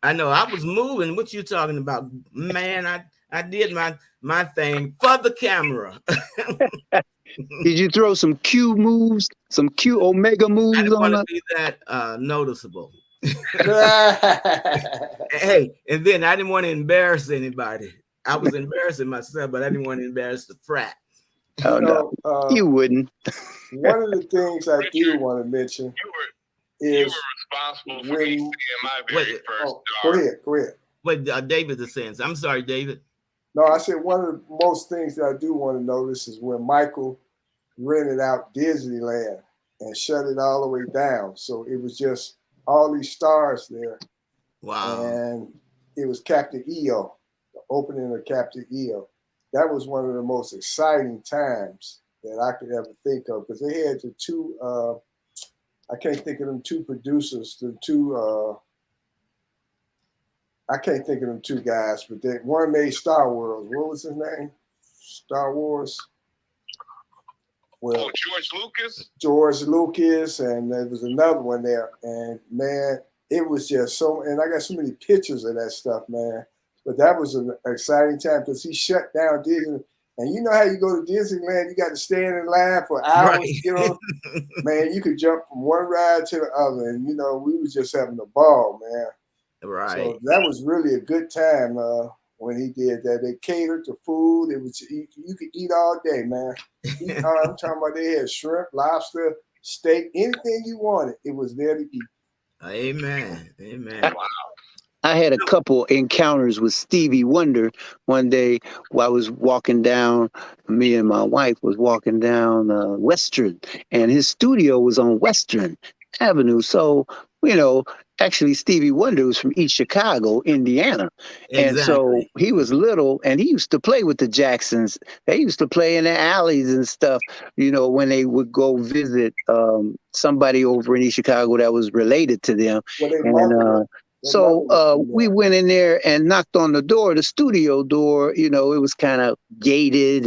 I know I was moving. What you talking about, man? I did my thing for the camera. Did you throw some Q moves, some Q Omega I moves didn't on want to that? be that noticeable. Hey, and then I didn't want to embarrass anybody. I was embarrassing myself, but I didn't want to embarrass the frat. Oh, no, you wouldn't. One of the things I do want to mention You is were responsible for me seeing my very first go star. ahead. Wait, David is saying, I'm sorry, David. No, I said one of the most things that I do want to notice is when Michael rented out Disneyland and shut it all the way down. So it was just all these stars there. Wow. And it was Captain EO. opening of Captain EO. That was one of the most exciting times that I could ever think of, because they had the two, I can't think of them two producers, the two, I can't think of them two guys, but they, one made Star Wars. What was his name? Star Wars. Well, George Lucas. George Lucas, and there was another one there. And man, it was just so. And I got so many pictures of that stuff, man. But that was an exciting time because he shut down Disney. And you know how you go to Disneyland, you got to stand in line for hours. Right. You know, man, you could jump from one ride to the other, and you know we was just having a ball, man. Right. So that was really a good time when he did that. They catered to food. It was you could eat all day, man. I'm talking about they had shrimp, lobster, steak, anything you wanted. It was there to eat. Amen. Amen. Wow. I had a couple encounters with Stevie Wonder one day while I was walking down. Me and my wife was walking down Western, and his studio was on Western Avenue. So, you know, actually, Stevie Wonder was from East Chicago, Indiana. And so Exactly. he was little, and he used to play with the Jacksons. They used to play in the alleys and stuff, you know, when they would go visit somebody over in East Chicago that was related to them. Well, they And mother so was from we there. went in there and knocked on the door, the studio door. You know, it was kind of gated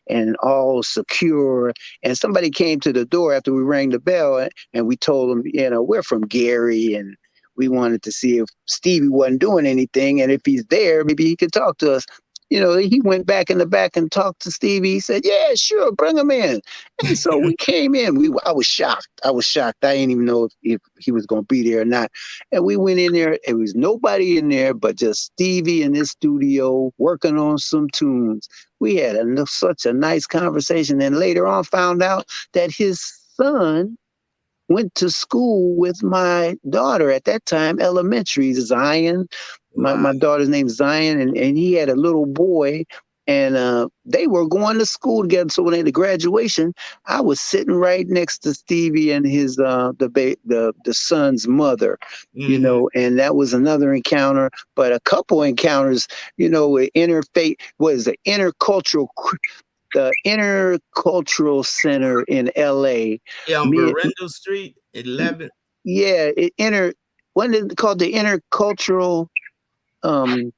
and all secure. And somebody came to the door after we rang the bell, and we told them, you know, we're from Gary, and we wanted to see if Stevie wasn't doing anything, and if he's there, maybe he could talk to us. You know, he went back in the back and talked to Stevie. He said, "Yeah, sure, bring him in." And so we came in. I was shocked. I was shocked. I didn't even know if he was going to be there or not. And we went in there. There was nobody in there but just Stevie in his studio working on some tunes. We had such a nice conversation. And later on, found out that his son went to school with my daughter at that time, elementary, Zion. My Wow. daughter's name's Zion, and he had a little boy, and they were going to school together. So when they had the graduation, I was sitting right next to Stevie and his the son's mother, you Mm-hmm. know, and that was another encounter. But a couple encounters, you know, with interfaith was the intercultural center in LA. Yeah, on Me, Berendel Street, 11. yeah, what is it called? The intercultural um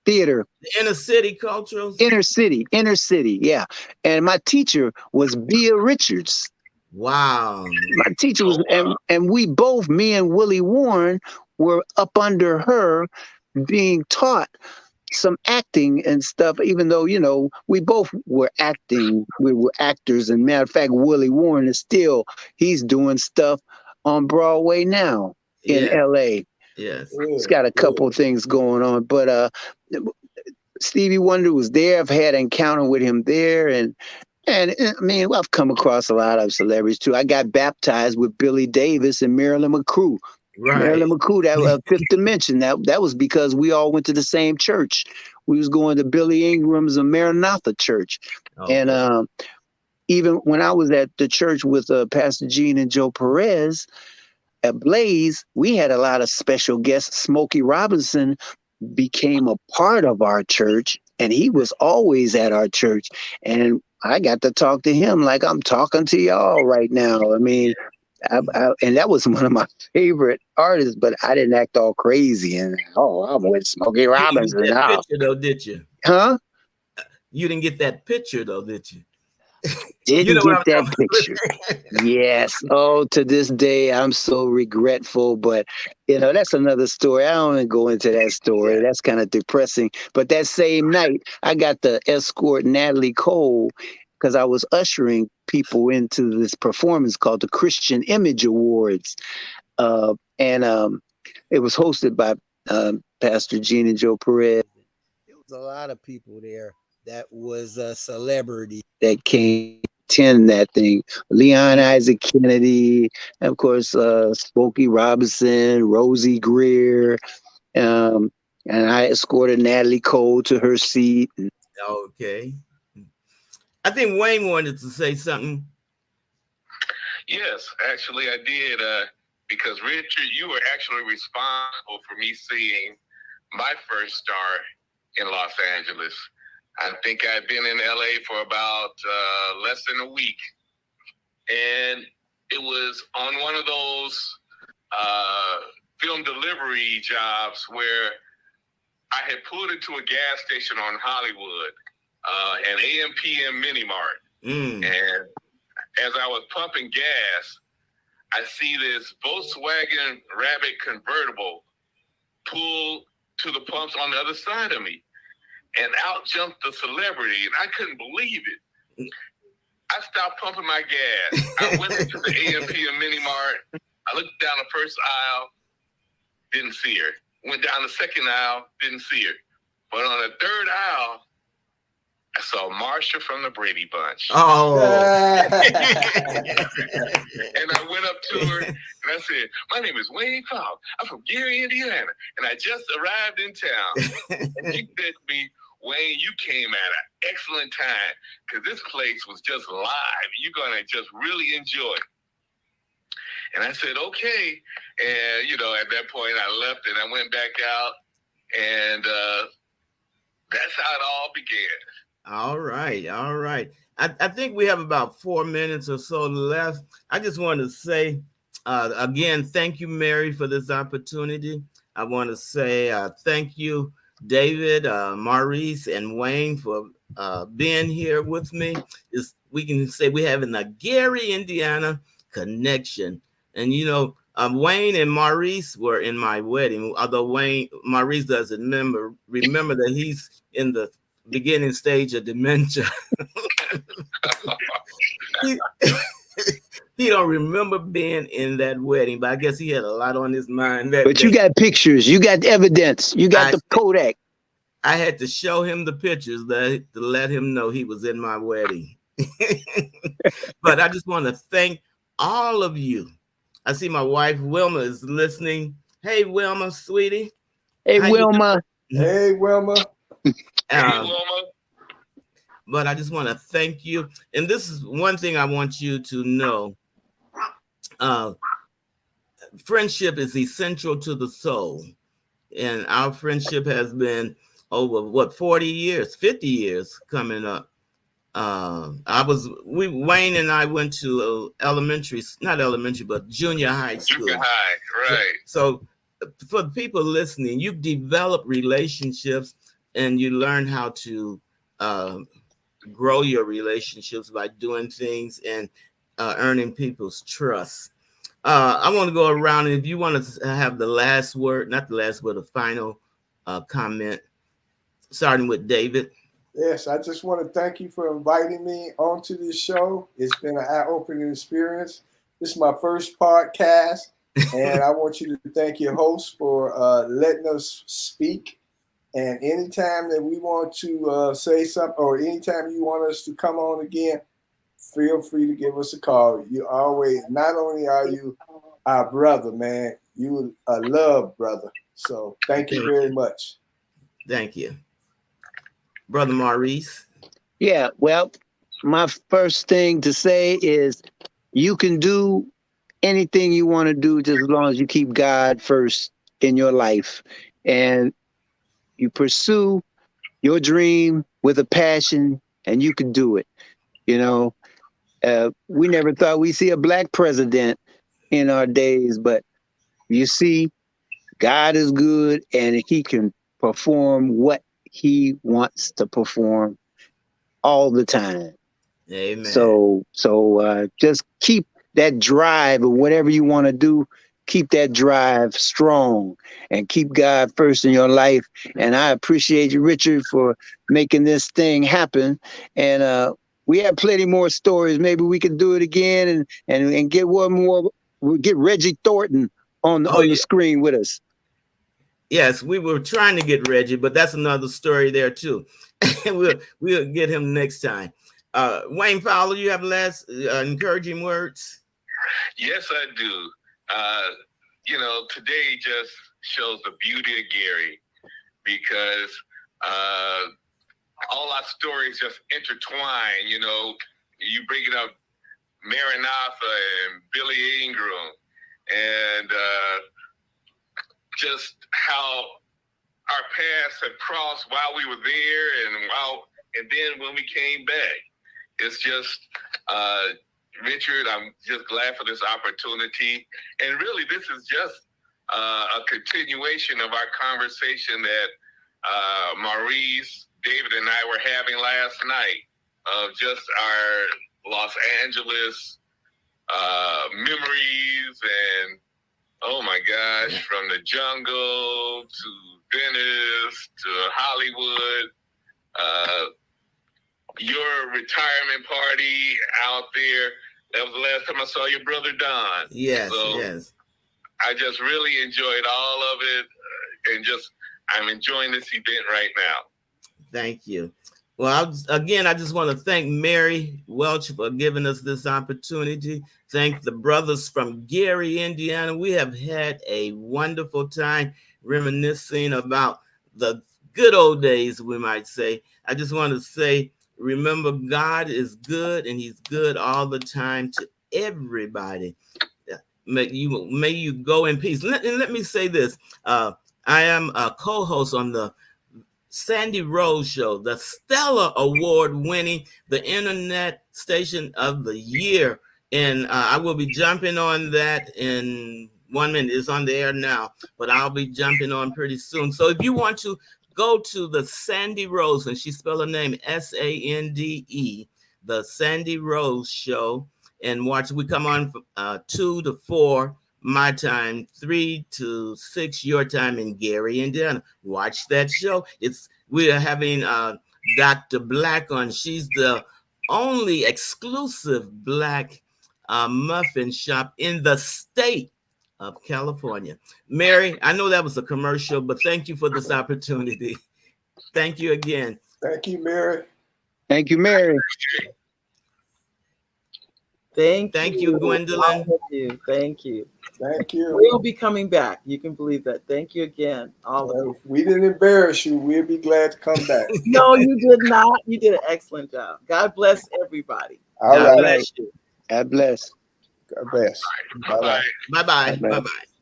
theater. The inner city cultures. Inner city, yeah. And my teacher was Bea Richards. Wow. My teacher was, Oh, wow. and we both, me and Willie Warren, were up under her being taught some acting and stuff, even though, you know, we both were acting. We were actors. And matter of fact, Willie Warren is still, he's doing stuff on Broadway now in Yes. LA. Yes. He's Good, got a good. couple of things going on. But Stevie Wonder was there. I've had an encounter with him there. And I mean, I've come across a lot of celebrities too. I got baptized with Billy Davis and Marilyn McCoo. Right. Marilyn McCoo, that Fifth Dimension. That was because we all went to the same church. We was going to Billy Ingram's Maranatha Church, and Okay. even when I was at the church with Pastor Gene and Joe Perez at Blaze, we had a lot of special guests. Smokey Robinson became a part of our church, and he was always at our church, and I got to talk to him like I'm talking to y'all right now. I mean, and that was one of my favorite artists, but I didn't act all crazy and I'm with Smokey You didn't get Robinson. that Oh. picture though, did you? Huh? You didn't get that picture though, did you? You Didn't know what get I'm that picture. talking about. Yes. Oh, to this day, I'm so regretful. But, you know, that's another story. I don't even go into that story. Yeah. That's kind of depressing. But that same night, I got to escort Natalie Cole because I was ushering people into this performance called the Christian Image Awards. And it was hosted by Pastor Gene and Joe Perez. There was a lot of people there that was a celebrity that came to attend that thing. Leon Isaac Kennedy, and of course, Smokey Robinson, Rosie Greer, um, and I escorted Natalie Cole to her seat. Okay. I think Wayne wanted to say something. Yes, actually, I did. Because Richard, you were actually responsible for me seeing my first star in Los Angeles. I think I'd been in LA for about less than a week. And it was on one of those film delivery jobs where I had pulled into a gas station on Hollywood, an AM/PM mini mart. And as I was pumping gas, I see this Volkswagen Rabbit convertible pull to the pumps on the other side of me. And out jumped the celebrity, and I couldn't believe it. I stopped pumping my gas. I went into the AM/PM mini mart. I looked down the first aisle, didn't see her. Went down the second aisle, didn't see her. But on the third aisle, I saw Marsha from the Brady Bunch. Oh. And I went up to her and I said, "My name is Wayne Falk. I'm from Gary, Indiana. And I just arrived in town." And she said to me, "Wayne, you came at an excellent time because this place was just live. You're going to just really enjoy it." And I said, "Okay." And, at that point I left and I went back out, and that's how it all began. All right. I think we have about 4 minutes or so left. I just want to say, again, thank you, Mary, for this opportunity. I want to say thank you, David, Maurice, and Wayne for being here with me. We can say we have a Gary, Indiana connection. And, Wayne and Maurice were in my wedding, although Maurice doesn't remember that he's in the beginning stage of dementia. he don't remember being in that wedding, but I guess he had a lot on his mind that But day. you got pictures, you got evidence, you got the Kodak. I had to show him the pictures to let him know he was in my wedding. But I just want to thank all of you. I see my wife Wilma is listening. Hey, Wilma, sweetie. Hey, Wilma. Hey, Wilma. Hey, Wilma. But I just want to thank you. And this is one thing I want you to know. Friendship is essential to the soul. And our friendship has been over 40 years, 50 years coming up. Wayne and I went to not elementary, but junior high school. Junior high, right. So for the people listening, you develop relationships and you learn how to grow your relationships by doing things and earning people's trust. I want to go around, and if you want to have the last word, not the last word, the final comment, starting with David. Yes, I just want to thank you for inviting me onto this show. It's been an eye-opening experience. This is my first podcast, and I want you to thank your host for letting us speak. And anytime that we want to say something, or anytime you want us to come on again, feel free to give us a call. You always, not only are you our brother, man, you a love brother. So thank you very much. Thank you. Brother Maurice. Yeah, well, my first thing to say is you can do anything you want to do just as long as you keep God first in your life and you pursue your dream with a passion, and you can do it. We never thought we'd see a black president in our days, but you see, God is good and he can perform what he wants to perform all the time. Amen. So just keep that drive or whatever you want to do. Keep that drive strong and keep God first in your life. And I appreciate you, Richard, for making this thing happen. And we have plenty more stories. Maybe we can do it again and get one more. We'll get Reggie Thornton on the screen with us. Yes, we were trying to get Reggie, but that's another story there too. we'll get him next time. Wayne Fowler, you have last encouraging words? Yes, I do. Today just shows the beauty of Gary because all our stories just intertwine. You bringing up Maranatha and Billy Ingram and just how our paths have crossed while we were there, and then when we came back. It's just, Richard, I'm just glad for this opportunity. And really, this is just a continuation of our conversation that Maurice, David, and I were having last night of just our Los Angeles memories. And oh my gosh, from the jungle to Venice to Hollywood, your retirement party out there. That was the last time I saw your brother Don. Yes, so yes. I just really enjoyed all of it, and I'm enjoying this event right now. Thank you. Well, I just want to thank Mary Welch for giving us this opportunity. Thank the brothers from Gary, Indiana. We have had a wonderful time reminiscing about the good old days, we might say. I just want to say, remember, God is good, and he's good all the time to everybody. May you go in peace. Let me say this. I am a co-host on the Sandy Rose Show, the Stellar Award winning, the Internet Station of the Year. And I will be jumping on that in 1 minute. It's on the air now, but I'll be jumping on pretty soon. So if you want to go to the Sandy Rose, and she spelled her name Sande, the Sandy Rose Show, and watch. We come on from 2 to 4 my time, 3 to 6 your time in Gary, Indiana. Watch that show. We are having Dr. Black on. She's the only exclusive Black muffin shop in the state of California. Mary, I know that was a commercial, but thank you for this opportunity. Thank you again. Thank you, Mary. Thank you, Mary. Thank you, Gwendolyn. Thank you. Thank you. We'll be coming back. You can believe that. Thank you again, all of you. If we didn't embarrass you, we'll be glad to come back. No, you did not. You did an excellent job. God bless everybody. All God right. bless you. God bless. God bless. Bye-bye. Bye-bye. Bye-bye. Bye-bye.